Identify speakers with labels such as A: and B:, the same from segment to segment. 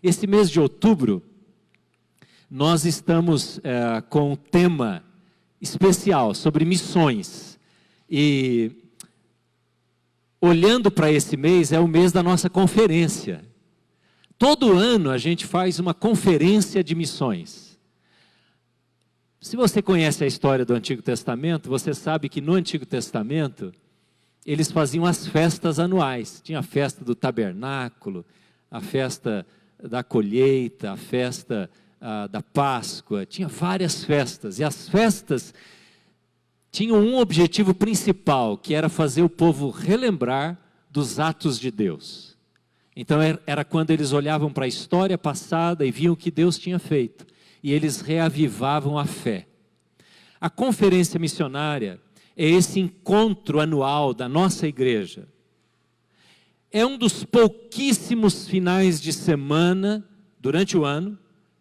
A: Esse mês de outubro, nós estamos com um tema especial sobre missões. E olhando para esse mês, é o mês da nossa conferência. Todo ano a gente faz uma conferência de missões. Se você conhece a história do Antigo Testamento, você sabe que no Antigo Testamento, eles faziam as festas anuais. Tinha a festa do tabernáculo, a festa da colheita, a festa da Páscoa, tinha várias festas. E as festas tinham um objetivo principal, que era fazer o povo relembrar dos atos de Deus. Então era quando eles olhavam para a história passada e viam o que Deus tinha feito. E eles reavivavam a fé. A conferência missionária é esse encontro anual da nossa igreja. É um dos pouquíssimos finais de semana, durante o ano,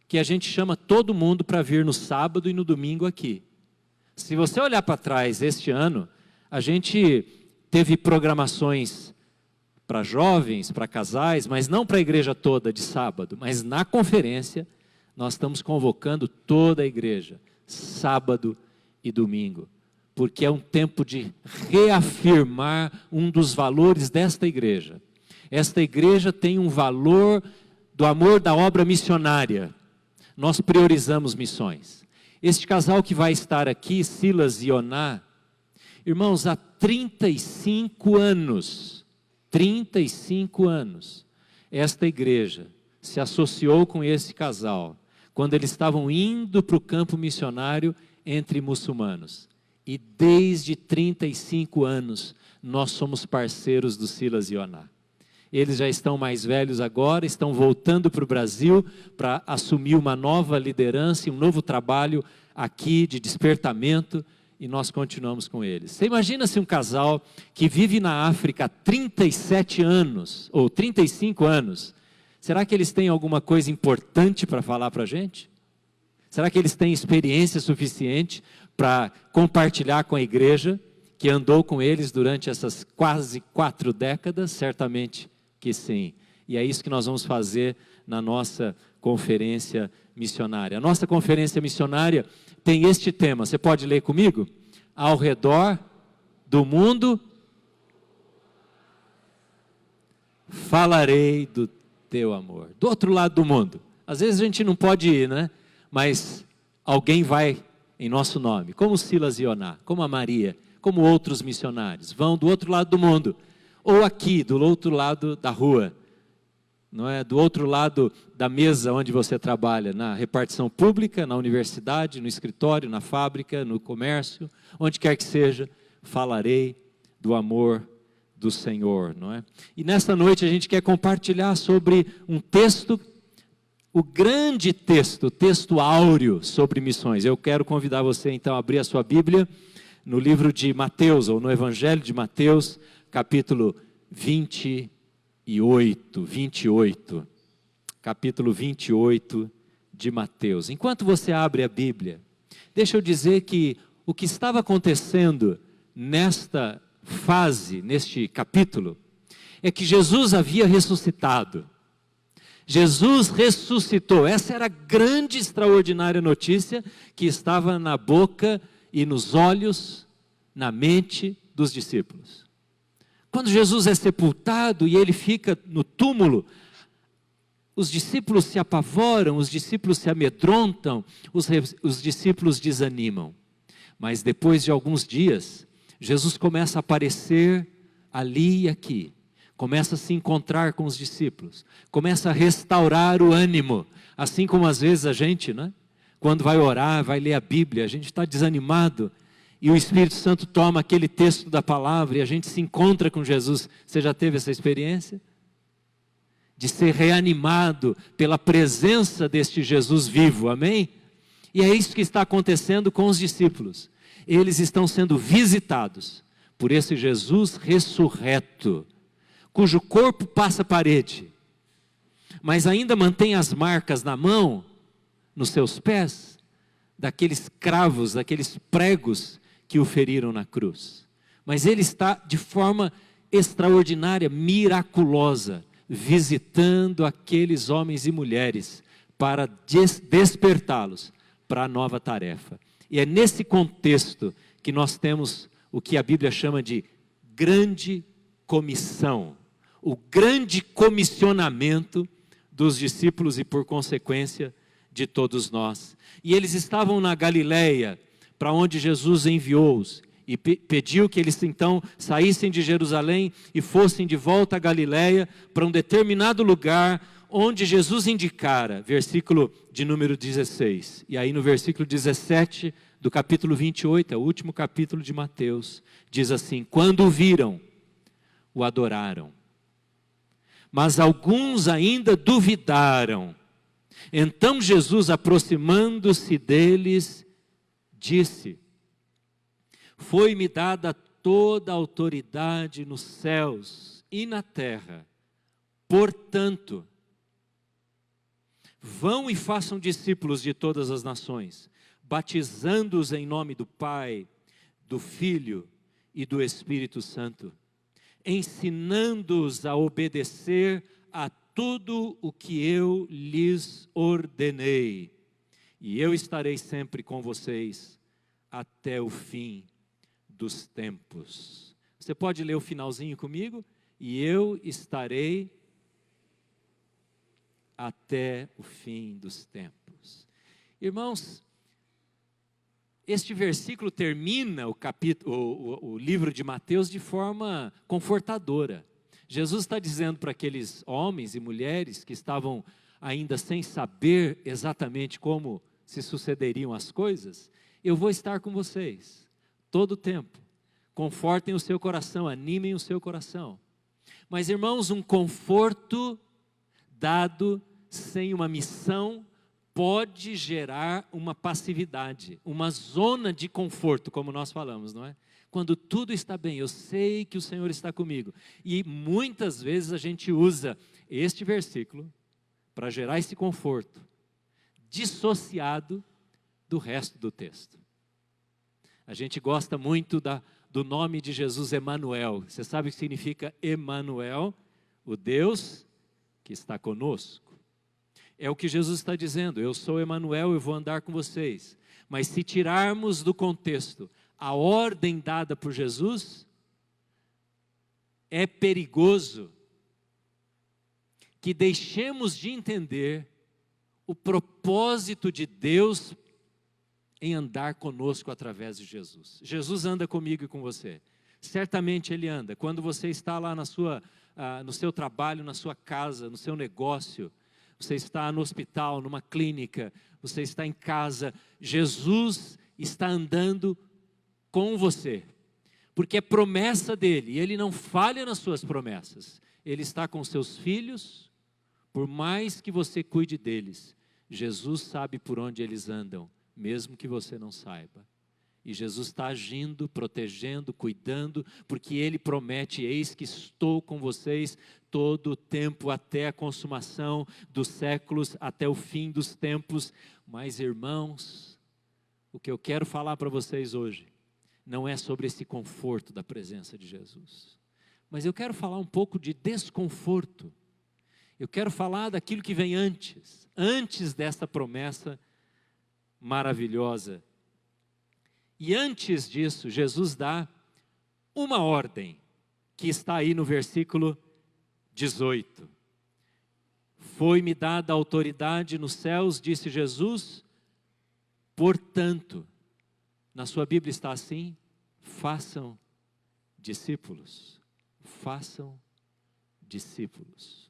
A: que a gente chama todo mundo para vir no sábado e no domingo aqui. Se você olhar para trás este ano, a gente teve programações para jovens, para casais, mas não para a igreja toda de sábado, mas na conferência, nós estamos convocando toda a igreja, sábado e domingo, porque é um tempo de reafirmar um dos valores desta igreja. Esta igreja tem um valor do amor da obra missionária. Nós priorizamos missões. Este casal que vai estar aqui, Silas e Oná, irmãos, há 35 anos, esta igreja se associou com esse casal, quando eles estavam indo para o campo missionário entre muçulmanos. E desde 35 anos, nós somos parceiros do Silas e Oná. Eles já estão mais velhos agora, estão voltando para o Brasil para assumir uma nova liderança e um novo trabalho aqui de despertamento, e nós continuamos com eles. Você imagina se um casal que vive na África há 37 anos, ou 35 anos, será que eles têm alguma coisa importante para falar para a gente? Será que eles têm experiência suficiente para compartilhar com a igreja, que andou com eles durante essas quase 4 décadas? Certamente que sim. E é isso que nós vamos fazer na nossa conferência missionária. A nossa conferência missionária tem este tema. Você pode ler comigo? Ao redor do mundo, falarei do teu amor. Do outro lado do mundo. Às vezes a gente não pode ir, né? Mas alguém vai em nosso nome. Como Silas e Oná, como a Maria, como outros missionários. Vão do outro lado do mundo. Ou aqui, do outro lado da rua. Não é? Do outro lado da mesa onde você trabalha, na repartição pública, na universidade, no escritório, na fábrica, no comércio, onde quer que seja, falarei do amor do Senhor, não é? E nesta noite a gente quer compartilhar sobre um texto, o grande texto, o texto áureo sobre missões. Eu quero convidar você então a abrir a sua Bíblia no livro de Mateus, ou no Evangelho de Mateus, capítulo 28, capítulo 28 de Mateus. Enquanto você abre a Bíblia, deixa eu dizer que o que estava acontecendo nesta fase, neste capítulo, é que Jesus havia ressuscitado. Jesus ressuscitou. Essa era a grande, extraordinária notícia que estava na boca e nos olhos, na mente dos discípulos. Quando Jesus é sepultado e ele fica no túmulo, os discípulos se apavoram, os discípulos se amedrontam, os discípulos desanimam. Mas depois de alguns dias, Jesus começa a aparecer ali e aqui, começa a se encontrar com os discípulos, começa a restaurar o ânimo, assim como às vezes a gente, né? Quando vai orar, vai ler a Bíblia, a gente está desanimado, e o Espírito Santo toma aquele texto da palavra e a gente se encontra com Jesus. Você já teve essa experiência? De ser reanimado pela presença deste Jesus vivo, amém? E é isso que está acontecendo com os discípulos. Eles estão sendo visitados por esse Jesus ressurreto, cujo corpo passa a parede, mas ainda mantém as marcas na mão, nos seus pés, daqueles cravos, daqueles pregos que o feriram na cruz. Mas ele está de forma extraordinária, miraculosa, visitando aqueles homens e mulheres para despertá-los para a nova tarefa. E é nesse contexto que nós temos o que a Bíblia chama de grande comissão, o grande comissionamento dos discípulos e, por consequência, de todos nós. E eles estavam na Galileia, para onde Jesus enviou-os, e pediu que eles então saíssem de Jerusalém e fossem de volta à Galileia, para um determinado lugar, onde Jesus indicara, versículo de número 16. E aí no versículo 17 do capítulo 28, é o último capítulo de Mateus, diz assim: quando o viram, o adoraram. Mas alguns ainda duvidaram. Então Jesus, aproximando-se deles, disse: foi-me dada toda a autoridade nos céus e na terra. Portanto, vão e façam discípulos de todas as nações, batizando-os em nome do Pai, do Filho e do Espírito Santo, ensinando-os a obedecer a tudo o que eu lhes ordenei. E eu estarei sempre com vocês até o fim dos tempos. Você pode ler o finalzinho comigo? E eu estarei até o fim dos tempos. Irmãos, este versículo termina o livro de Mateus de forma confortadora. Jesus está dizendo para aqueles homens e mulheres que estavam ainda sem saber exatamente como se sucederiam as coisas: eu vou estar com vocês todo o tempo. Confortem o seu coração, animem o seu coração. Mas, irmãos, um conforto dado sem uma missão pode gerar uma passividade, uma zona de conforto, como nós falamos, não é? Quando tudo está bem, eu sei que o Senhor está comigo. E muitas vezes a gente usa este versículo para gerar esse conforto, dissociado do resto do texto. A gente gosta muito do nome de Jesus, Emanuel. Você sabe o que significa Emanuel? O Deus que está conosco. É o que Jesus está dizendo: eu sou Emanuel, eu vou andar com vocês. Mas se tirarmos do contexto a ordem dada por Jesus, é perigoso que deixemos de entender o propósito de Deus em andar conosco através de Jesus. Jesus anda comigo e com você. Certamente Ele anda. Quando você está lá no seu trabalho, na sua casa, no seu negócio, você está no hospital, numa clínica, você está em casa, Jesus está andando com você. Porque é promessa dEle, e Ele não falha nas suas promessas. Ele está com seus filhos, por mais que você cuide deles, Jesus sabe por onde eles andam, mesmo que você não saiba. E Jesus está agindo, protegendo, cuidando, porque Ele promete: eis que estou com vocês todo o tempo, até a consumação dos séculos, até o fim dos tempos. Mas, irmãos, o que eu quero falar para vocês hoje, não é sobre esse conforto da presença de Jesus, mas eu quero falar um pouco de desconforto. Eu quero falar daquilo que vem antes desta promessa maravilhosa. E antes disso, Jesus dá uma ordem, que está aí no versículo 18. Foi-me dada autoridade nos céus, disse Jesus, portanto, na sua Bíblia está assim: façam discípulos. Façam discípulos.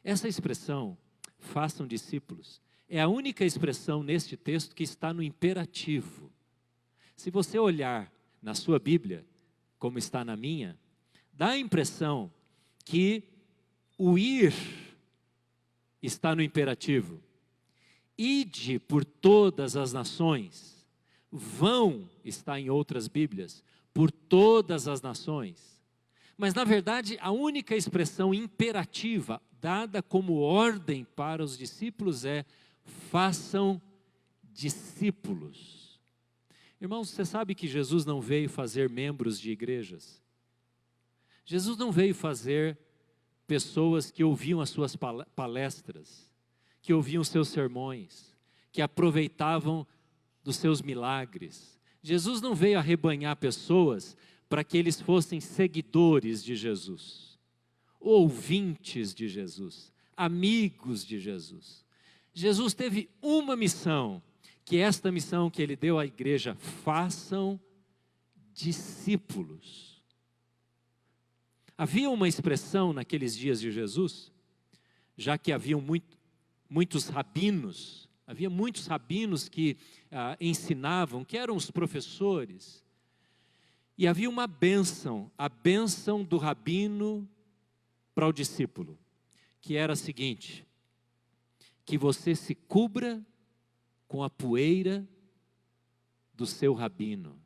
A: Essa expressão, façam discípulos, é a única expressão neste texto que está no imperativo. Se você olhar na sua Bíblia, como está na minha, dá a impressão que o ir está no imperativo. Ide por todas as nações. Vão está em outras Bíblias, por todas as nações. Mas, na verdade, a única expressão imperativa dada como ordem para os discípulos é: façam discípulos. Irmãos, você sabe que Jesus não veio fazer membros de igrejas? Jesus não veio fazer pessoas que ouviam as suas palestras, que ouviam os seus sermões, que aproveitavam dos seus milagres. Jesus não veio arrebanhar pessoas para que eles fossem seguidores de Jesus, ouvintes de Jesus, amigos de Jesus. Jesus teve uma missão, que é esta missão que ele deu à igreja: façam discípulos. Havia uma expressão naqueles dias de Jesus, já que haviam muitos rabinos, havia muitos rabinos que ensinavam, que eram os professores, e havia uma bênção, a bênção do rabino para o discípulo, que era a seguinte: que você se cubra com a poeira do seu rabino,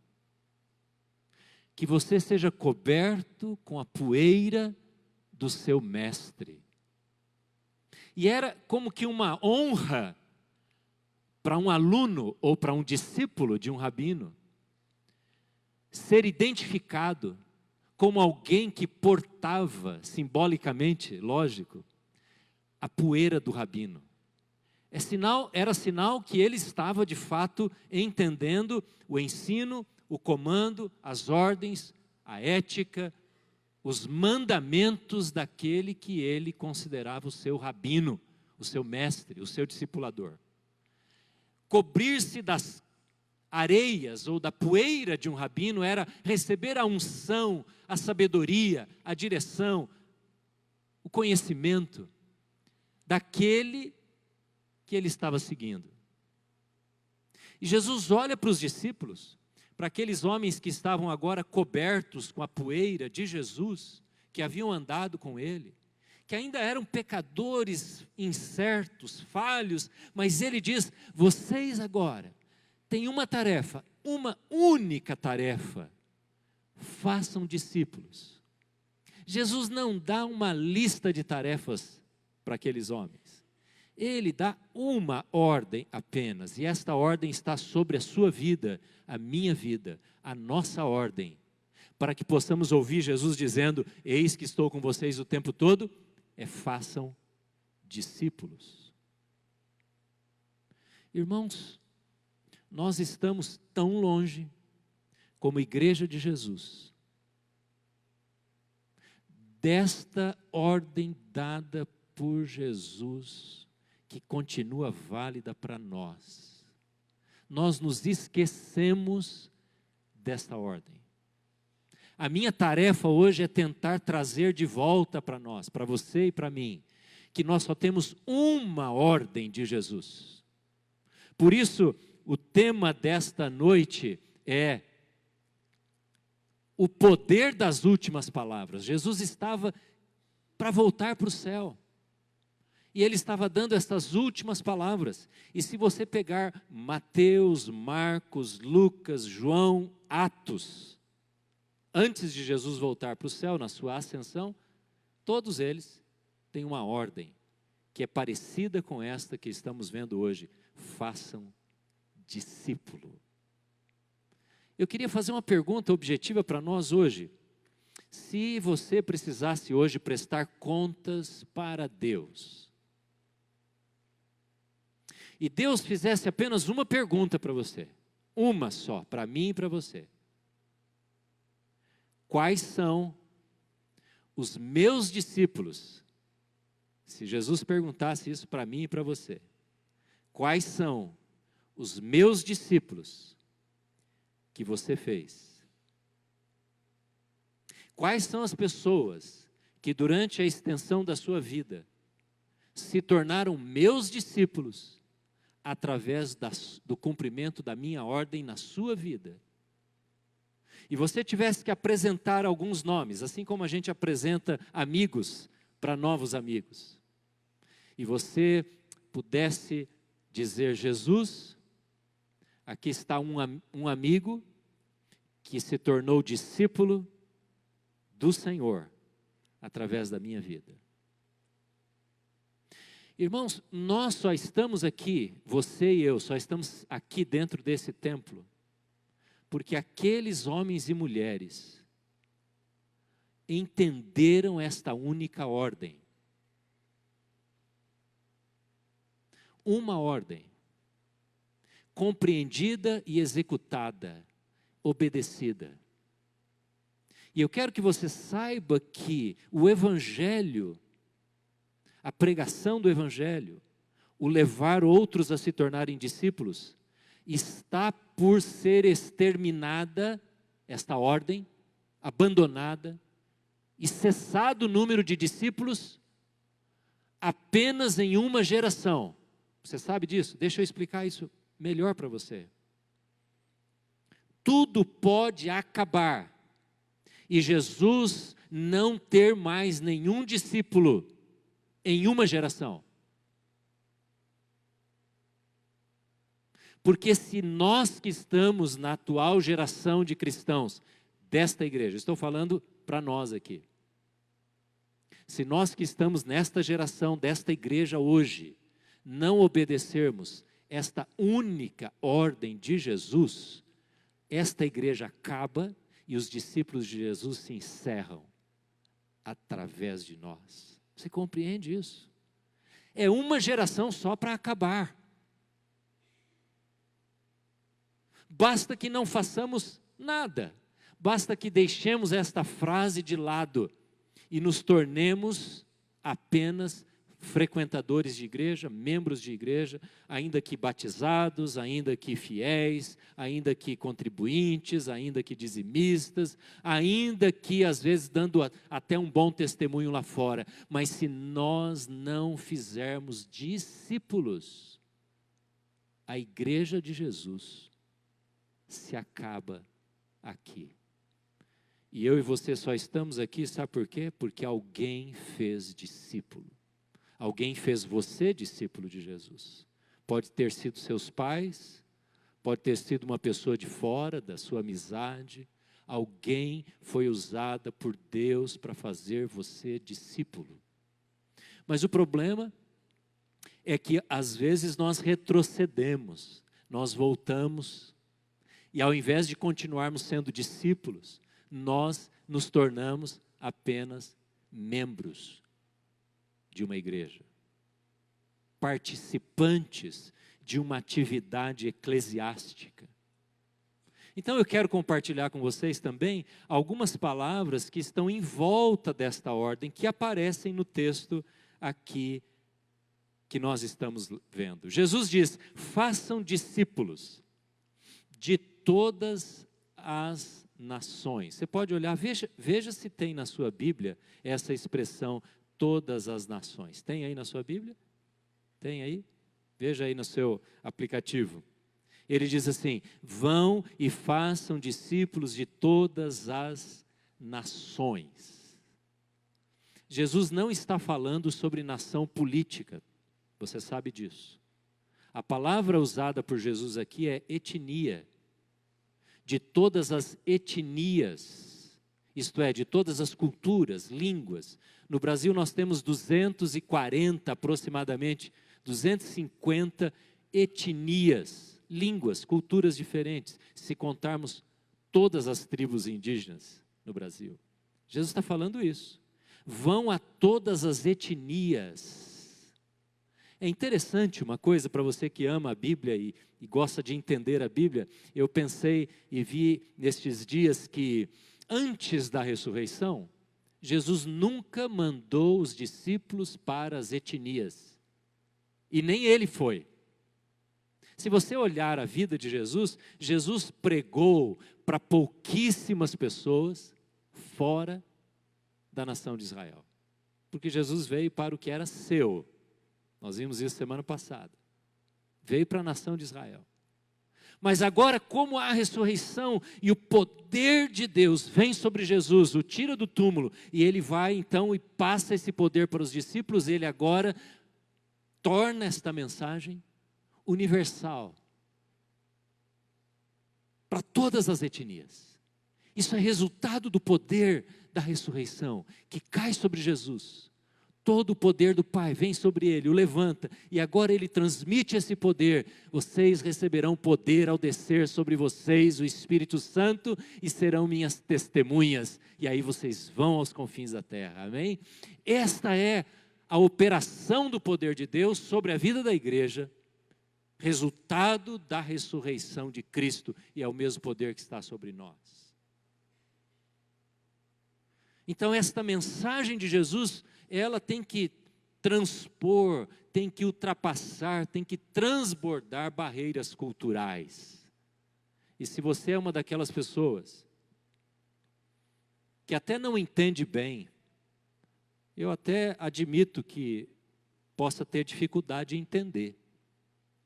A: que você seja coberto com a poeira do seu mestre. E era como que uma honra para um aluno ou para um discípulo de um rabino ser identificado como alguém que portava, simbolicamente, lógico, a poeira do rabino. Era sinal que ele estava de fato entendendo o ensino, o comando, as ordens, a ética, os mandamentos daquele que ele considerava o seu rabino, o seu mestre, o seu discipulador. Cobrir-se das areias ou da poeira de um rabino era receber a unção, a sabedoria, a direção, o conhecimento daquele que ele estava seguindo. E Jesus olha para os discípulos, para aqueles homens que estavam agora cobertos com a poeira de Jesus, que haviam andado com ele, que ainda eram pecadores incertos, falhos, mas ele diz: vocês agora têm uma tarefa, uma única tarefa: façam discípulos. Jesus não dá uma lista de tarefas para aqueles homens. Ele dá uma ordem apenas, e esta ordem está sobre a sua vida, a minha vida, a nossa ordem, para que possamos ouvir Jesus dizendo: eis que estou com vocês o tempo todo, façam discípulos. Irmãos, nós estamos tão longe, como igreja de Jesus, desta ordem dada por Jesus, que continua válida para nós. Nós nos esquecemos desta ordem. A minha tarefa hoje é tentar trazer de volta para nós, para você e para mim, que nós só temos uma ordem de Jesus. Por isso, o tema desta noite é o poder das últimas palavras. Jesus estava para voltar para o céu. E ele estava dando estas últimas palavras. E se você pegar Mateus, Marcos, Lucas, João, Atos, antes de Jesus voltar para o céu, na sua ascensão, todos eles têm uma ordem, que é parecida com esta que estamos vendo hoje: façam discípulo. Eu queria fazer uma pergunta objetiva para nós hoje. Se você precisasse hoje prestar contas para Deus, e Deus fizesse apenas uma pergunta para você, uma só, para mim e para você: quais são os meus discípulos? Se Jesus perguntasse isso para mim e para você, quais são os meus discípulos que você fez? Quais são as pessoas que durante a extensão da sua vida se tornaram meus discípulos através do cumprimento da minha ordem na sua vida? E você tivesse que apresentar alguns nomes, assim como a gente apresenta amigos para novos amigos, e você pudesse dizer: Jesus, aqui está um amigo que se tornou discípulo do Senhor através da minha vida. Irmãos, nós só estamos aqui, você e eu, só estamos aqui dentro desse templo, porque aqueles homens e mulheres entenderam esta única ordem. Uma ordem, compreendida e executada, obedecida. E eu quero que você saiba que o Evangelho, a pregação do Evangelho, o levar outros a se tornarem discípulos, está por ser exterminada, esta ordem, abandonada, e cessado o número de discípulos apenas em uma geração. Você sabe disso? Deixa eu explicar isso melhor para você. Tudo pode acabar e Jesus não ter mais nenhum discípulo em uma geração. Porque se nós que estamos na atual geração de cristãos desta igreja, estou falando para nós aqui, se nós que estamos nesta geração desta igreja hoje, não obedecermos esta única ordem de Jesus, esta igreja acaba e os discípulos de Jesus se encerram através de nós. Você compreende isso? É uma geração só para acabar. Basta que não façamos nada. Basta que deixemos esta frase de lado e nos tornemos apenas frequentadores de igreja, membros de igreja, ainda que batizados, ainda que fiéis, ainda que contribuintes, ainda que dizimistas, ainda que às vezes dando até um bom testemunho lá fora. Mas se nós não fizermos discípulos, a igreja de Jesus se acaba aqui. E eu e você só estamos aqui, sabe por quê? Porque alguém fez discípulo. Alguém fez você discípulo de Jesus. Pode ter sido seus pais, pode ter sido uma pessoa de fora, da sua amizade. Alguém foi usada por Deus para fazer você discípulo. Mas o problema é que às vezes nós retrocedemos, nós voltamos, e ao invés de continuarmos sendo discípulos, nós nos tornamos apenas membros de uma igreja, participantes de uma atividade eclesiástica. Então eu quero compartilhar com vocês também algumas palavras que estão em volta desta ordem, que aparecem no texto aqui que nós estamos vendo. Jesus diz: façam discípulos de todas as nações. Você pode olhar, veja se tem na sua Bíblia essa expressão, todas as nações. Tem aí na sua Bíblia? Tem aí? Veja aí no seu aplicativo. Ele diz assim: vão e façam discípulos de todas as nações. Jesus não está falando sobre nação política, você sabe disso. A palavra usada por Jesus aqui é etnia. De todas as etnias, isto é, de todas as culturas, línguas. No Brasil nós temos 240 aproximadamente, 250 etnias, línguas, culturas diferentes, se contarmos todas as tribos indígenas no Brasil. Jesus está falando isso. Vão a todas as etnias. É interessante uma coisa para você que ama a Bíblia e gosta de entender a Bíblia. Eu pensei e vi nestes dias que antes da ressurreição, Jesus nunca mandou os discípulos para as etnias. E nem ele foi. Se você olhar a vida de Jesus, Jesus pregou para pouquíssimas pessoas fora da nação de Israel. Porque Jesus veio para o que era seu. Nós vimos isso semana passada. Veio para a nação de Israel. Mas agora, como a ressurreição e o poder de Deus vem sobre Jesus, o tira do túmulo, e ele vai então e passa esse poder para os discípulos, ele agora torna esta mensagem universal para todas as etnias. Isso é resultado do poder da ressurreição que cai sobre Jesus. todo o poder do Pai vem sobre ele, o levanta, e agora ele transmite esse poder. Vocês receberão poder ao descer sobre vocês o Espírito Santo e serão minhas testemunhas. E aí vocês vão aos confins da terra, amém? Esta é a operação do poder de Deus sobre a vida da igreja, resultado da ressurreição de Cristo, e é o mesmo poder que está sobre nós. Então esta mensagem de Jesus, ela tem que transpor, tem que ultrapassar, tem que transbordar barreiras culturais. E se você é uma daquelas pessoas que até não entende bem, eu até admito que possa ter dificuldade em entender.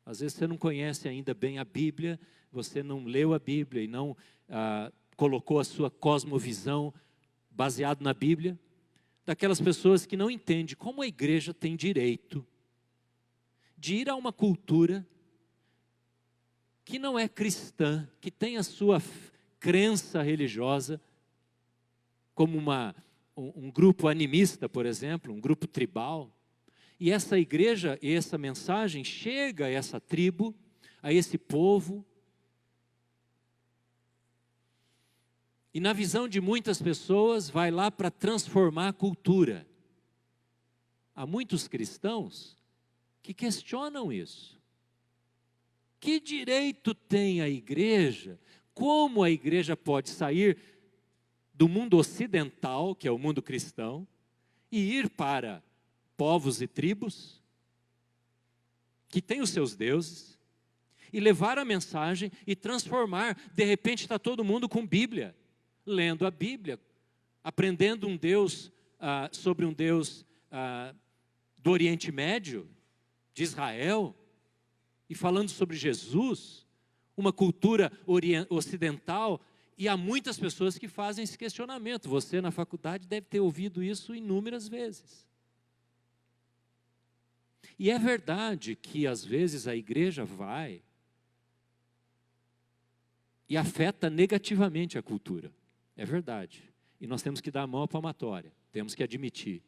A: Às vezes você não conhece ainda bem a Bíblia, você não leu a Bíblia e não colocou a sua cosmovisão baseado na Bíblia, daquelas pessoas que não entendem como a igreja tem direito de ir a uma cultura que não é cristã, que tem a sua crença religiosa, como um grupo animista, por exemplo, um grupo tribal, e essa igreja e essa mensagem chega a essa tribo, a esse povo, e na visão de muitas pessoas vai lá para transformar a cultura. Há muitos cristãos que questionam isso. Que direito tem a igreja? Como a igreja pode sair do mundo ocidental, que é o mundo cristão, e ir para povos e tribos, que têm os seus deuses, e levar a mensagem e transformar? De repente está todo mundo com Bíblia, lendo a Bíblia, aprendendo um Deus, sobre um Deus do Oriente Médio, de Israel, e falando sobre Jesus, uma cultura ocidental. E há muitas pessoas que fazem esse questionamento. Você na faculdade deve ter ouvido isso inúmeras vezes. E é verdade que às vezes a igreja vai e afeta negativamente a cultura. É verdade. E nós temos que dar a mão à palmatória. Temos que admitir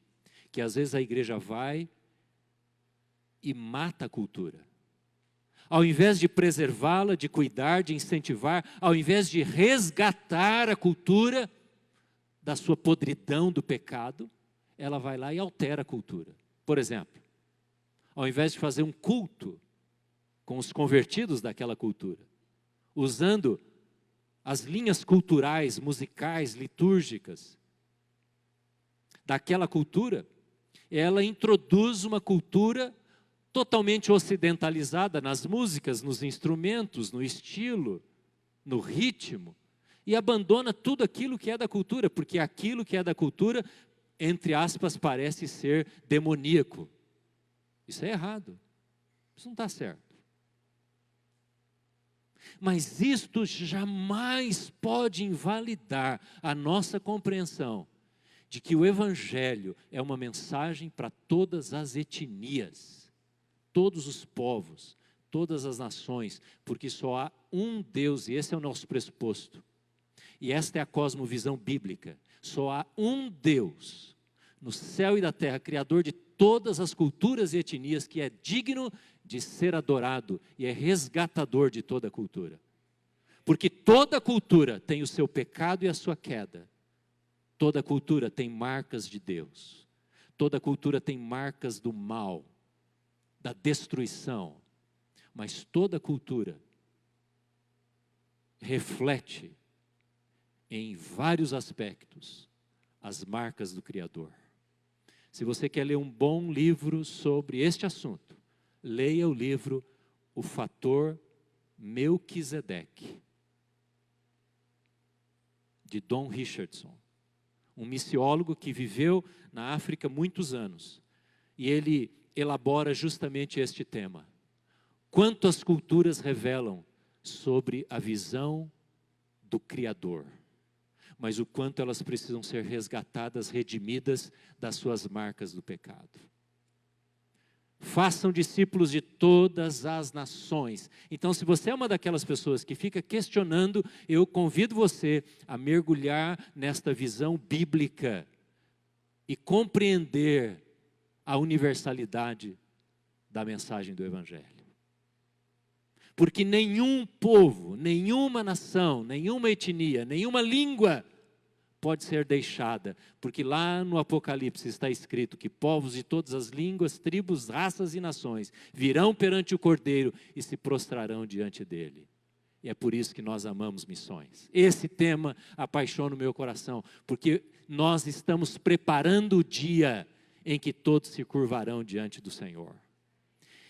A: que às vezes a igreja vai e mata a cultura. Ao invés de preservá-la, de cuidar, de incentivar, ao invés de resgatar a cultura da sua podridão do pecado, ela vai lá e altera a cultura. Por exemplo, ao invés de fazer um culto com os convertidos daquela cultura, usando as linhas culturais, musicais, litúrgicas daquela cultura, ela introduz uma cultura totalmente ocidentalizada nas músicas, nos instrumentos, no estilo, no ritmo, e abandona tudo aquilo que é da cultura, porque aquilo que é da cultura, entre aspas, parece ser demoníaco. Isso é errado, isso não está certo. Mas isto jamais pode invalidar a nossa compreensão de que o Evangelho é uma mensagem para todas as etnias, todos os povos, todas as nações, porque só há um Deus, e esse é o nosso pressuposto. E esta é a cosmovisão bíblica. Só há um Deus no céu e da terra, criador de todas as culturas e etnias, que é digno de ser adorado e é resgatador de toda a cultura. Porque toda cultura tem o seu pecado e a sua queda. Toda cultura tem marcas de Deus. Toda cultura tem marcas do mal, da destruição. Mas toda cultura reflete em vários aspectos as marcas do Criador. Se você quer ler um bom livro sobre este assunto, leia o livro O Fator Melquisedeque, de Don Richardson, um missiólogo que viveu na África muitos anos, e ele elabora justamente este tema. Quanto as culturas revelam sobre a visão do Criador, mas o quanto elas precisam ser resgatadas, redimidas das suas marcas do pecado. Façam discípulos de todas as nações. Então, se você é uma daquelas pessoas que fica questionando, eu convido você a mergulhar nesta visão bíblica e compreender a universalidade da mensagem do Evangelho. Porque nenhum povo, nenhuma nação, nenhuma etnia, nenhuma língua pode ser deixada, porque lá no Apocalipse está escrito que povos de todas as línguas, tribos, raças e nações virão perante o Cordeiro e se prostrarão diante dele. E é por isso que nós amamos missões. Esse tema apaixona o meu coração, porque nós estamos preparando o dia em que todos se curvarão diante do Senhor.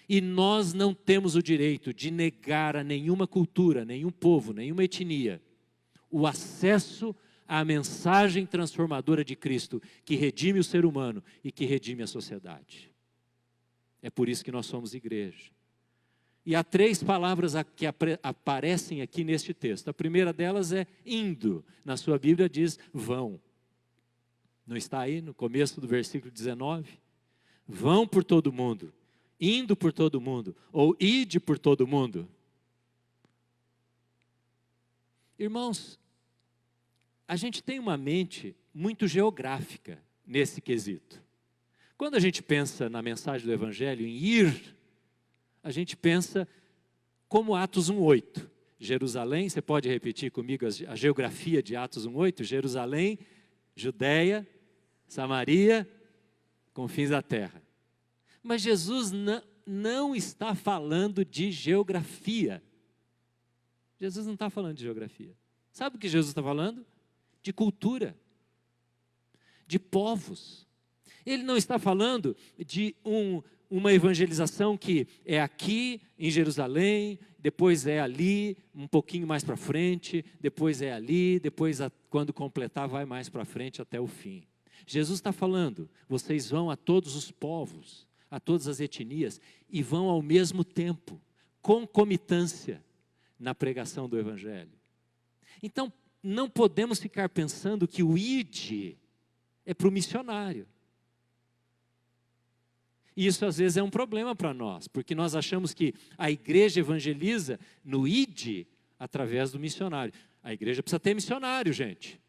A: E nós não temos o direito de negar a nenhuma cultura, nenhum povo, nenhuma etnia, o acesso à mensagem transformadora de Cristo, que redime o ser humano e que redime a sociedade. É por isso que nós somos igreja. E há 3 palavras que aparecem aqui neste texto. A primeira delas é indo. Na sua Bíblia diz vão. Não está aí no começo do versículo 19? Vão por todo mundo, indo por todo mundo, ou ide por todo mundo. Irmãos, a gente tem uma mente muito geográfica nesse quesito. Quando a gente pensa na mensagem do Evangelho em ir, a gente pensa como Atos 1:8. Jerusalém, você pode repetir comigo a geografia de Atos 1:8? Jerusalém, Judeia, Samaria, confins da terra. Mas Jesus não está falando de geografia. Jesus não está falando de geografia. Sabe o que Jesus está falando? De cultura, de povos. Ele não está falando de uma evangelização que é aqui em Jerusalém, depois é ali, um pouquinho mais para frente, depois é ali, depois quando completar vai mais para frente até o fim. Jesus está falando, vocês vão a todos os povos, a todas as etnias, e vão ao mesmo tempo, concomitância, na pregação do Evangelho. Então, não podemos ficar pensando que o ide é para o missionário. E isso às vezes é um problema para nós, porque nós achamos que a igreja evangeliza no ide através do missionário. A igreja precisa ter missionário, gente.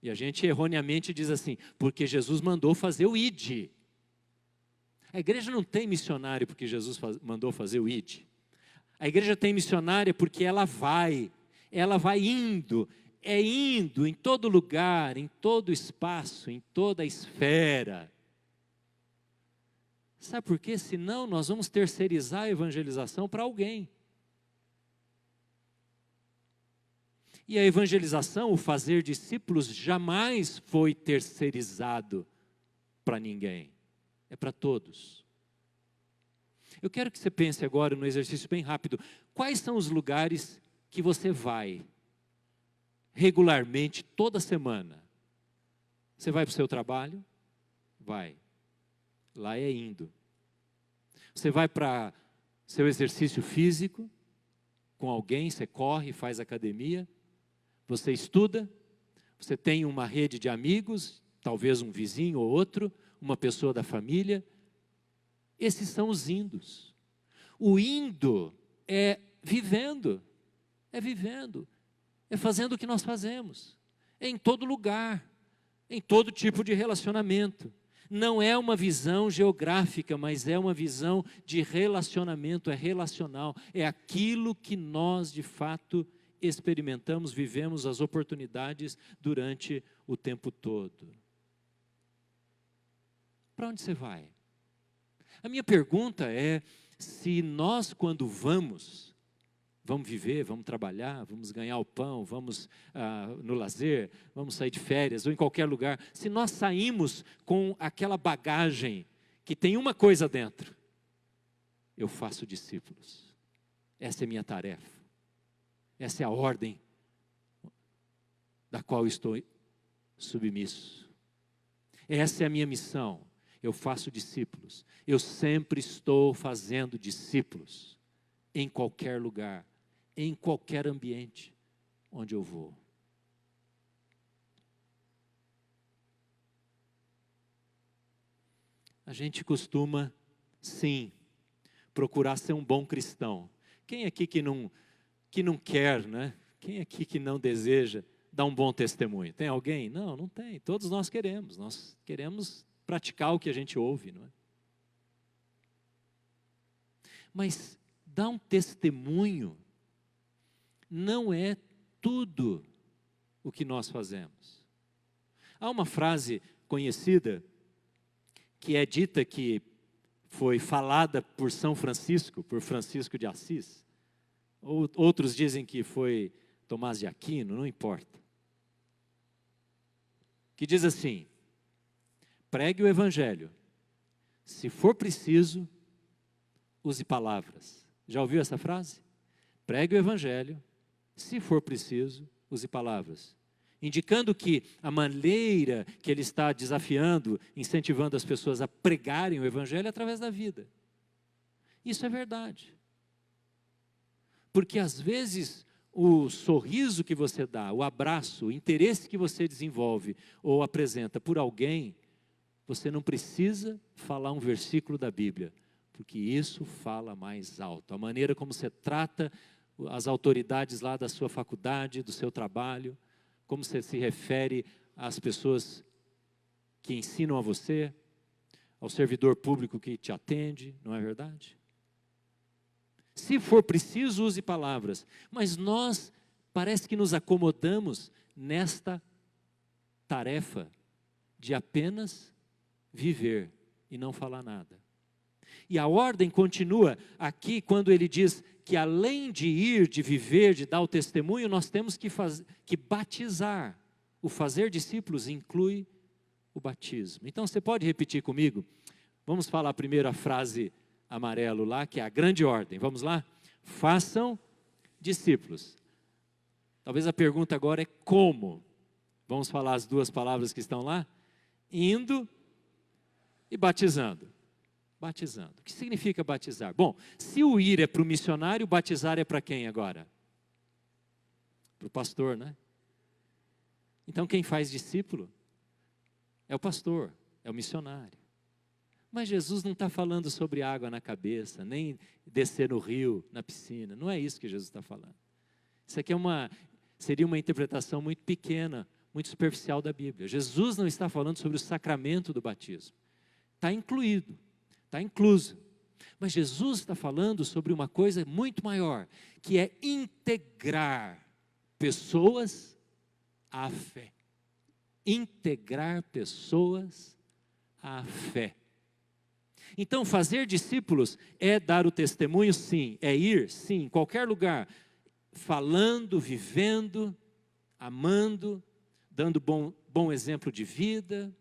A: E a gente erroneamente diz assim, porque Jesus mandou fazer o ide. A igreja não tem missionário porque Jesus mandou fazer o ide. A igreja tem missionária porque ela vai indo, é indo em todo lugar, em todo espaço, em toda a esfera. Sabe por quê? Senão nós vamos terceirizar a evangelização para alguém. E a evangelização, o fazer discípulos, jamais foi terceirizado para ninguém. É para todos. Eu quero que você pense agora no exercício bem rápido. Quais são os lugares que você vai regularmente, toda semana? Você vai para o seu trabalho? Vai. Lá é indo. Você vai para seu exercício físico, com alguém, você corre, faz academia. Você estuda, você tem uma rede de amigos, talvez um vizinho ou outro, uma pessoa da família. Esses são os indos. O indo é vivendo, é fazendo o que nós fazemos, é em todo lugar, em todo tipo de relacionamento. Não é uma visão geográfica, mas é uma visão de relacionamento, é relacional, é aquilo que nós de fato experimentamos, vivemos as oportunidades durante o tempo todo. Para onde você vai? A minha pergunta é, se nós quando vamos viver, vamos trabalhar, vamos ganhar o pão, vamos no lazer, vamos sair de férias ou em qualquer lugar, se nós saímos com aquela bagagem que tem uma coisa dentro, eu faço discípulos, essa é minha tarefa, essa é a ordem da qual estou submisso, essa é a minha missão, eu faço discípulos, eu sempre estou fazendo discípulos, em qualquer lugar, em qualquer ambiente onde eu vou. A gente costuma, sim, procurar ser um bom cristão. Quem aqui que não quer, né? Quem aqui que não deseja dar um bom testemunho? Tem alguém? Não, não tem. Todos nós queremos praticar o que a gente ouve, não é? Mas dar um testemunho não é tudo o que nós fazemos. Há uma frase conhecida que é dita que foi falada por São Francisco, por Francisco de Assis. Outros dizem que foi Tomás de Aquino, não importa. Que diz assim: pregue o evangelho. Se for preciso, use palavras. Já ouviu essa frase? Pregue o evangelho. Se for preciso, use palavras. Indicando que a maneira que ele está desafiando, incentivando as pessoas a pregarem o evangelho é através da vida. Isso é verdade. Porque às vezes o sorriso que você dá, o abraço, o interesse que você desenvolve ou apresenta por alguém, você não precisa falar um versículo da Bíblia, porque isso fala mais alto. A maneira como você trata as autoridades lá da sua faculdade, do seu trabalho, como você se refere às pessoas que ensinam a você, ao servidor público que te atende, não é verdade? Se for preciso, use palavras, mas nós parece que nos acomodamos nesta tarefa de apenas viver e não falar nada. E a ordem continua aqui quando ele diz que além de ir, de viver, de dar o testemunho, nós temos que batizar. O fazer discípulos inclui o batismo. Então você pode repetir comigo? Vamos falar primeiro a frase amarelo lá, que é a grande ordem. Vamos lá? Façam discípulos. Talvez a pergunta agora é como? Vamos falar as duas palavras que estão lá? Indo e batizando. Batizando. O que significa batizar? Bom, se o ir é para o missionário, o batizar é para quem agora? Para o pastor, né? Então quem faz discípulo é o pastor, é o missionário. Mas Jesus não está falando sobre água na cabeça, nem descer no rio, na piscina. Não é isso que Jesus está falando. Isso aqui seria uma interpretação muito pequena, muito superficial da Bíblia. Jesus não está falando sobre o sacramento do batismo. Está incluído. Está incluso. Mas Jesus está falando sobre uma coisa muito maior, que é integrar pessoas à fé. Integrar pessoas à fé. Então, fazer discípulos é dar o testemunho, sim. É ir, sim, em qualquer lugar. Falando, vivendo, amando, dando bom exemplo de vida.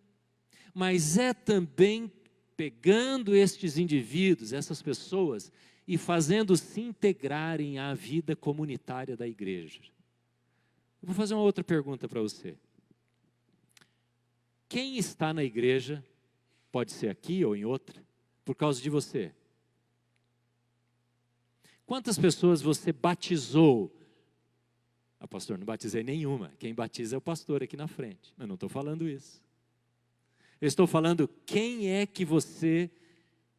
A: Mas é também pegando estes indivíduos, essas pessoas, e fazendo se integrarem à vida comunitária da igreja. Eu vou fazer uma outra pergunta para você. Quem está na igreja, pode ser aqui ou em outra, por causa de você? Quantas pessoas você batizou? Ah, pastor, não batizei nenhuma. Quem batiza é o pastor aqui na frente. Eu não estou falando isso. Eu estou falando quem é que você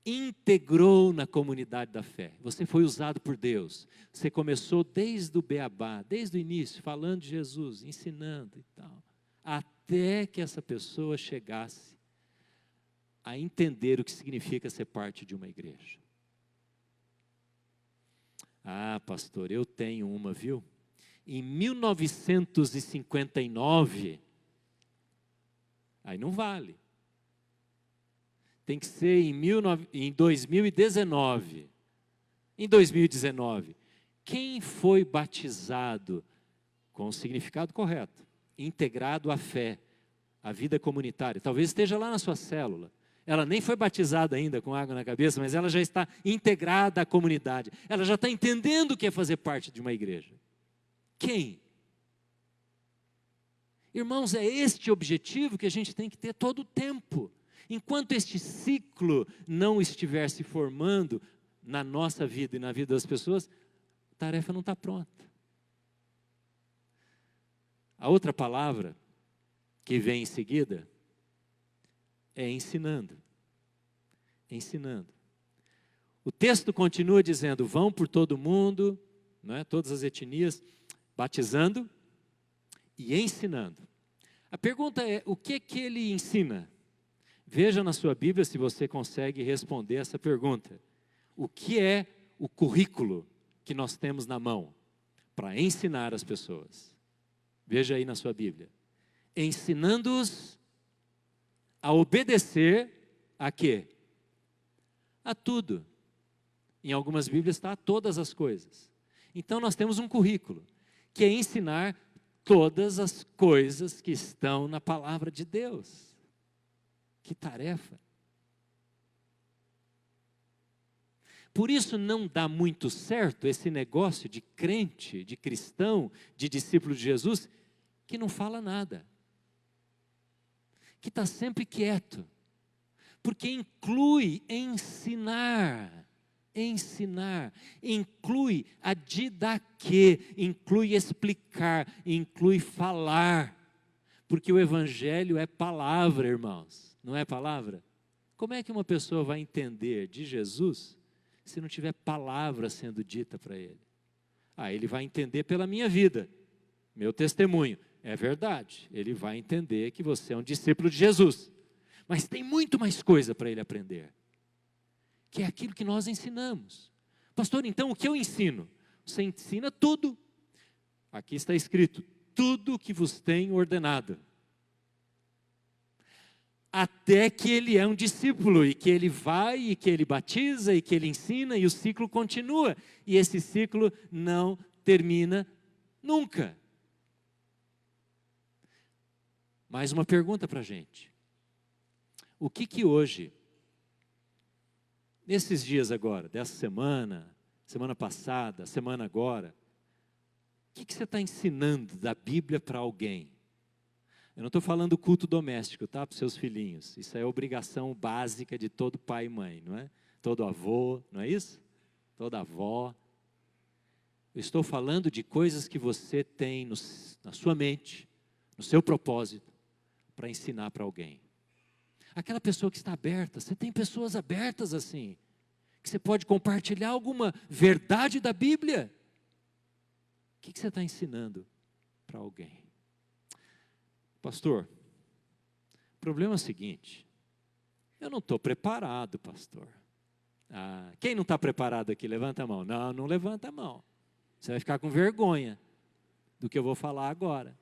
A: integrou na comunidade da fé. Você foi usado por Deus. Você começou desde o beabá, desde o início, falando de Jesus, ensinando e tal. Até que essa pessoa chegasse a entender o que significa ser parte de uma igreja. Ah, pastor, eu tenho uma, viu? Em 1959, aí não vale. Tem que ser em 2019. Em 2019, quem foi batizado com o significado correto, integrado à fé, à vida comunitária, talvez esteja lá na sua célula. Ela nem foi batizada ainda com água na cabeça, mas ela já está integrada à comunidade. Ela já está entendendo o que é fazer parte de uma igreja. Quem? Irmãos, é este objetivo que a gente tem que ter todo o tempo. Enquanto este ciclo não estiver se formando na nossa vida e na vida das pessoas, a tarefa não está pronta. A outra palavra que vem em seguida é ensinando. Ensinando. O texto continua dizendo, vão por todo mundo, não é? Todas as etnias, batizando e ensinando. A pergunta é, o que ele ensina? Veja na sua Bíblia se você consegue responder essa pergunta. O que é o currículo que nós temos na mão para ensinar as pessoas? Veja aí na sua Bíblia. Ensinando-os a obedecer a quê? A tudo. Em algumas Bíblias está a todas as coisas. Então nós temos um currículo, que é ensinar todas as coisas que estão na palavra de Deus. Que tarefa! Por isso não dá muito certo esse negócio de crente, de cristão, de discípulo de Jesus, que não fala nada, que está sempre quieto, porque inclui ensinar, inclui a didaquê, inclui explicar, inclui falar, porque o Evangelho é palavra, irmãos, não é palavra? Como é que uma pessoa vai entender de Jesus se não tiver palavra sendo dita para ele? Ele vai entender pela minha vida, meu testemunho. É verdade, ele vai entender que você é um discípulo de Jesus. Mas tem muito mais coisa para ele aprender, que é aquilo que nós ensinamos. Pastor, então o que eu ensino? Você ensina tudo. Aqui está escrito, tudo o que vos tenho ordenado. Até que ele é um discípulo, e que ele vai, e que ele batiza, e que ele ensina, e o ciclo continua. E esse ciclo não termina nunca. Mais uma pergunta para a gente. O que hoje, nesses dias agora, dessa semana, semana passada, semana agora, o que você está ensinando da Bíblia para alguém? Eu não estou falando culto doméstico, tá? Para os seus filhinhos. Isso é obrigação básica de todo pai e mãe, não é? Todo avô, não é isso? Toda avó. Eu estou falando de coisas que você tem na sua mente, no seu propósito, para ensinar para alguém. Aquela pessoa que está aberta, você tem pessoas abertas assim, que você pode compartilhar alguma verdade da Bíblia. O que você está ensinando para alguém? Pastor, o problema é o seguinte, eu não estou preparado, pastor. Quem não está preparado aqui, levanta a mão. Não, não levanta a mão. Você vai ficar com vergonha do que eu vou falar agora.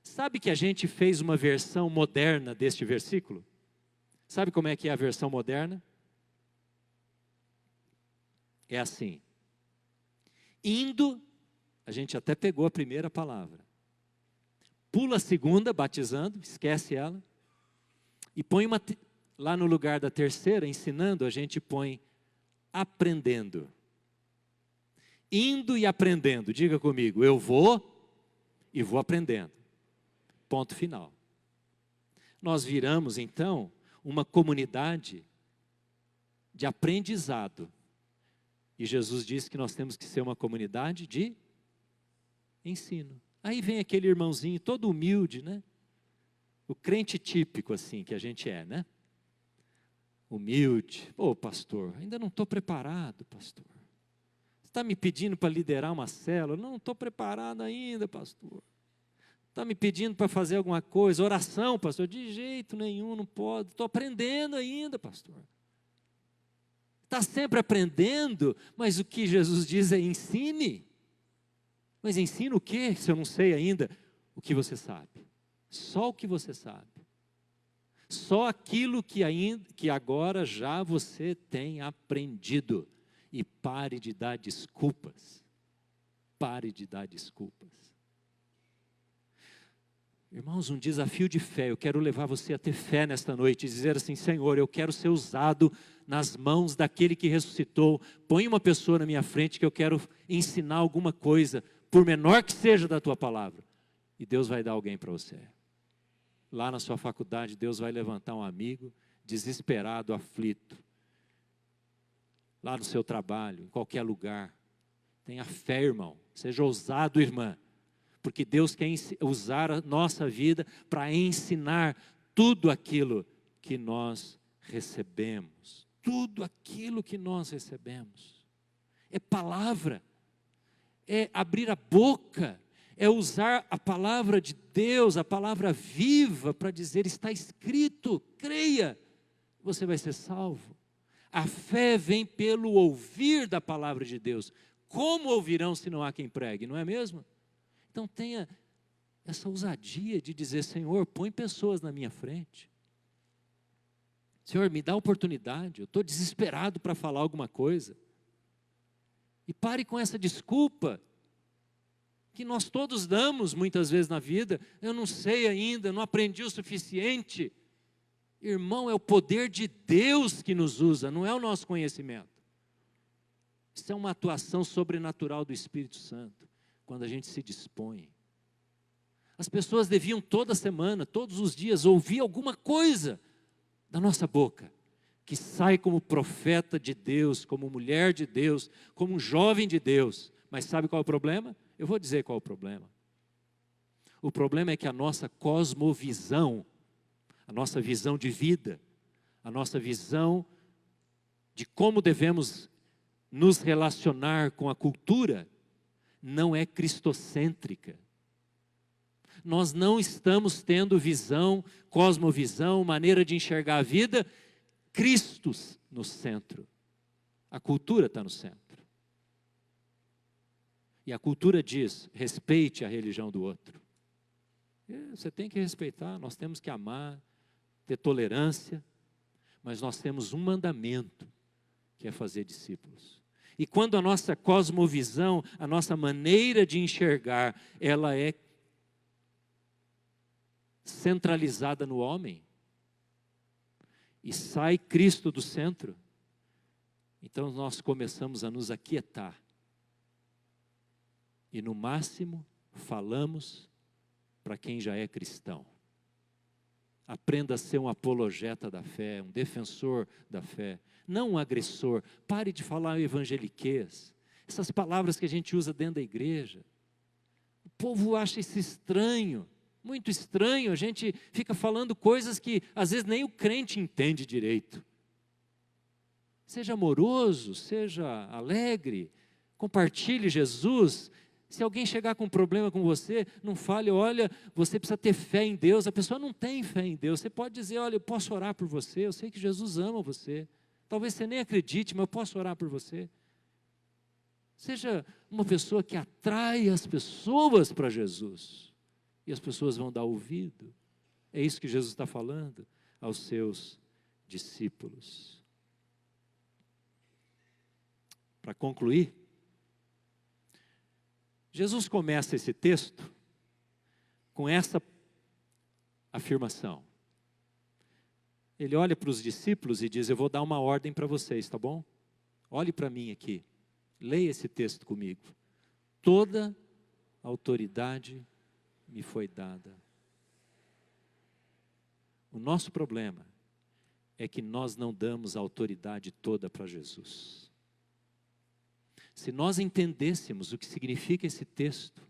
A: Sabe que a gente fez uma versão moderna deste versículo? Sabe como é que é a versão moderna? É assim. Indo, a gente até pegou a primeira palavra. Pula a segunda, batizando, esquece ela. E põe lá no lugar da terceira, ensinando, a gente põe aprendendo. Indo e aprendendo. Diga comigo, eu vou e vou aprendendo. Ponto final. Nós viramos, então, uma comunidade de aprendizado. E Jesus disse que nós temos que ser uma comunidade de ensino. Aí vem aquele irmãozinho todo humilde, né? O crente típico, assim, que a gente é, né? Humilde. Pastor, ainda não estou preparado, pastor. Você está me pedindo para liderar uma célula? Não estou preparado ainda, pastor. Está me pedindo para fazer alguma coisa, oração, pastor? De jeito nenhum, não pode. Estou aprendendo ainda, pastor. Está sempre aprendendo, mas o que Jesus diz é ensine. Mas ensina o quê, se eu não sei ainda? O que você sabe. Só o que você sabe. Só aquilo que agora já você tem aprendido. E pare de dar desculpas. Pare de dar desculpas. Irmãos, um desafio de fé, eu quero levar você a ter fé nesta noite, e dizer assim, Senhor, eu quero ser usado nas mãos daquele que ressuscitou, põe uma pessoa na minha frente que eu quero ensinar alguma coisa, por menor que seja da tua palavra, e Deus vai dar alguém para você. Lá na sua faculdade, Deus vai levantar um amigo, desesperado, aflito, lá no seu trabalho, em qualquer lugar, tenha fé, irmão, seja ousado, irmã, porque Deus quer usar a nossa vida para ensinar tudo aquilo que nós recebemos. Tudo aquilo que nós recebemos. É palavra. É abrir a boca. É usar a palavra de Deus, a palavra viva, para dizer, está escrito, creia, você vai ser salvo. A fé vem pelo ouvir da palavra de Deus. Como ouvirão se não há quem pregue, não é mesmo? Então tenha essa ousadia de dizer: Senhor, põe pessoas na minha frente. Senhor, me dá oportunidade, eu estou desesperado para falar alguma coisa. E pare com essa desculpa que nós todos damos muitas vezes na vida: eu não sei ainda, não aprendi o suficiente. Irmão, é o poder de Deus que nos usa, não é o nosso conhecimento. Isso é uma atuação sobrenatural do Espírito Santo, quando a gente se dispõe. As pessoas deviam toda semana, todos os dias, ouvir alguma coisa da nossa boca, que sai como profeta de Deus, como mulher de Deus, como um jovem de Deus. Mas sabe qual é o problema? Eu vou dizer qual é o problema. O problema é que a nossa cosmovisão, a nossa visão de vida, a nossa visão de como devemos nos relacionar com a cultura, não é cristocêntrica. Nós não estamos tendo visão, cosmovisão, maneira de enxergar a vida, Cristo no centro. A cultura está no centro. E a cultura diz: respeite a religião do outro. Você tem que respeitar, nós temos que amar, ter tolerância, mas nós temos um mandamento, que é fazer discípulos. E quando a nossa cosmovisão, a nossa maneira de enxergar, ela é centralizada no homem, e sai Cristo do centro, então nós começamos a nos aquietar, e no máximo falamos para quem já é cristão. Aprenda a ser um apologeta da fé, um defensor da fé, não um agressor. Pare de falar evangeliquez, essas palavras que a gente usa dentro da igreja. O povo acha isso estranho, muito estranho. A gente fica falando coisas que às vezes nem o crente entende direito. Seja amoroso, seja alegre, compartilhe Jesus. Se alguém chegar com um problema com você, não fale: olha, você precisa ter fé em Deus. A pessoa não tem fé em Deus. Você pode dizer: olha, eu posso orar por você, eu sei que Jesus ama você. Talvez você nem acredite, mas eu posso orar por você. Seja uma pessoa que atrai as pessoas para Jesus. E as pessoas vão dar ouvido. É isso que Jesus está falando aos seus discípulos. Para concluir, Jesus começa esse texto com essa afirmação. Ele olha para os discípulos e diz: eu vou dar uma ordem para vocês, tá bom? Olhe para mim aqui, leia esse texto comigo. Toda autoridade me foi dada. O nosso problema é que nós não damos a autoridade toda para Jesus. Se nós entendêssemos o que significa esse texto,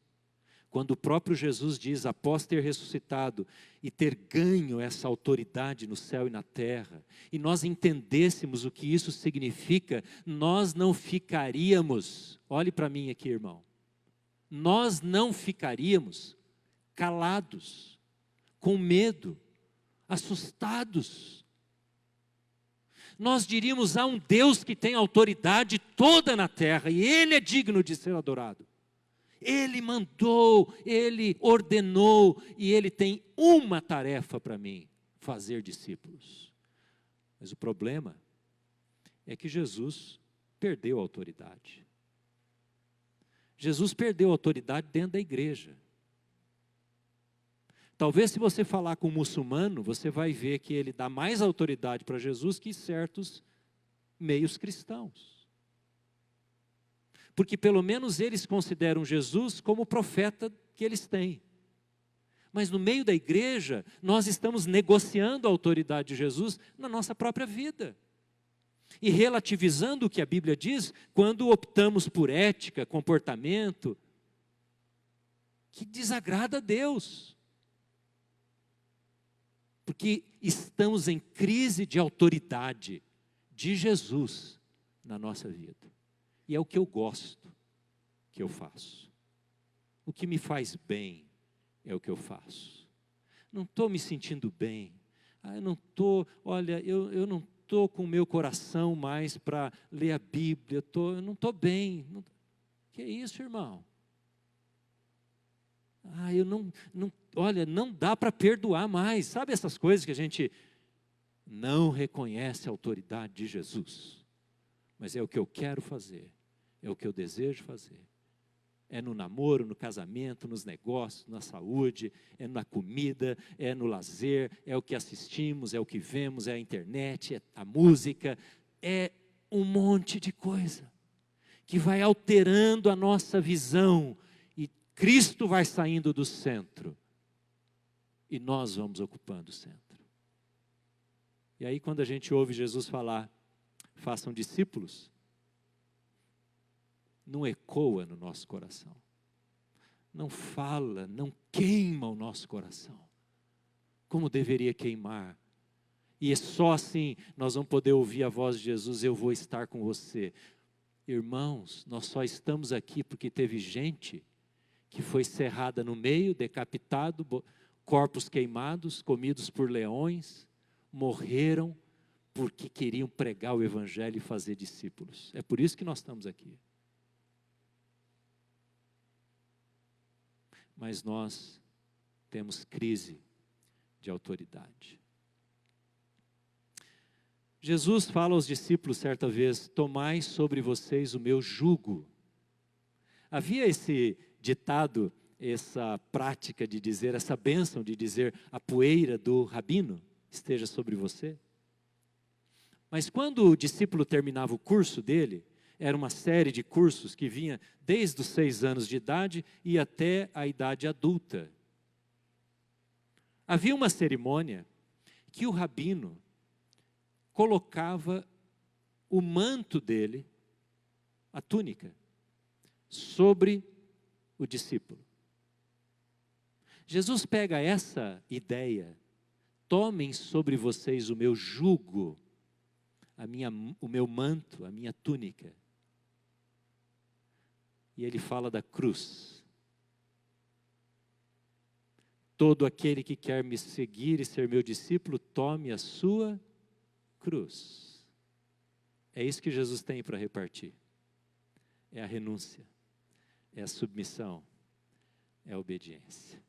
A: quando o próprio Jesus diz, após ter ressuscitado e ter ganho essa autoridade no céu e na terra, e nós entendêssemos o que isso significa, nós não ficaríamos, olhe para mim aqui, irmão, nós não ficaríamos calados, com medo, assustados. Nós diríamos: há um Deus que tem autoridade toda na terra, e Ele é digno de ser adorado. Ele mandou, Ele ordenou, e Ele tem uma tarefa para mim: fazer discípulos. Mas o problema é que Jesus perdeu a autoridade. Jesus perdeu a autoridade dentro da igreja. Talvez, se você falar com um muçulmano, você vai ver que ele dá mais autoridade para Jesus que certos meios cristãos. Porque pelo menos eles consideram Jesus como o profeta que eles têm. Mas no meio da igreja, nós estamos negociando a autoridade de Jesus na nossa própria vida. E relativizando o que a Bíblia diz, quando optamos por ética, comportamento, que desagrada a Deus. Porque estamos em crise de autoridade de Jesus na nossa vida. E é o que eu gosto, que eu faço. O que me faz bem é o que eu faço. Não estou me sentindo bem. Eu não estou, olha, eu não estou com o meu coração mais para ler a Bíblia, eu não estou bem. Que isso, irmão? Olha, não dá para perdoar mais. Sabe essas coisas que a gente não reconhece a autoridade de Jesus? Mas é o que eu quero fazer, é o que eu desejo fazer. É no namoro, no casamento, nos negócios, na saúde, é na comida, é no lazer, é o que assistimos, é o que vemos, é a internet, é a música, é um monte de coisa que vai alterando a nossa visão e Cristo vai saindo do centro e nós vamos ocupando o centro. E aí quando a gente ouve Jesus falar, façam discípulos, não ecoa no nosso coração, não fala, não queima o nosso coração, como deveria queimar. E é só assim nós vamos poder ouvir a voz de Jesus, eu vou estar com você. Irmãos, nós só estamos aqui porque teve gente que foi cerrada no meio, decapitado, corpos queimados, comidos por leões, morreram porque queriam pregar o Evangelho e fazer discípulos. É por isso que nós estamos aqui. Mas nós temos crise de autoridade. Jesus fala aos discípulos certa vez, tomai sobre vocês o meu jugo. Havia esse ditado, essa prática de dizer, essa bênção de dizer, a poeira do rabino esteja sobre você. Mas quando o discípulo terminava o curso dele, era uma série de cursos que vinha desde os 6 anos de idade e até a idade adulta. Havia uma cerimônia que o rabino colocava o manto dele, a túnica, sobre o discípulo. Jesus pega essa ideia, tomem sobre vocês o meu jugo, o meu manto, a minha túnica. E ele fala da cruz. Todo aquele que quer me seguir e ser meu discípulo, tome a sua cruz. É isso que Jesus tem para repartir. É a renúncia, é a submissão, é a obediência.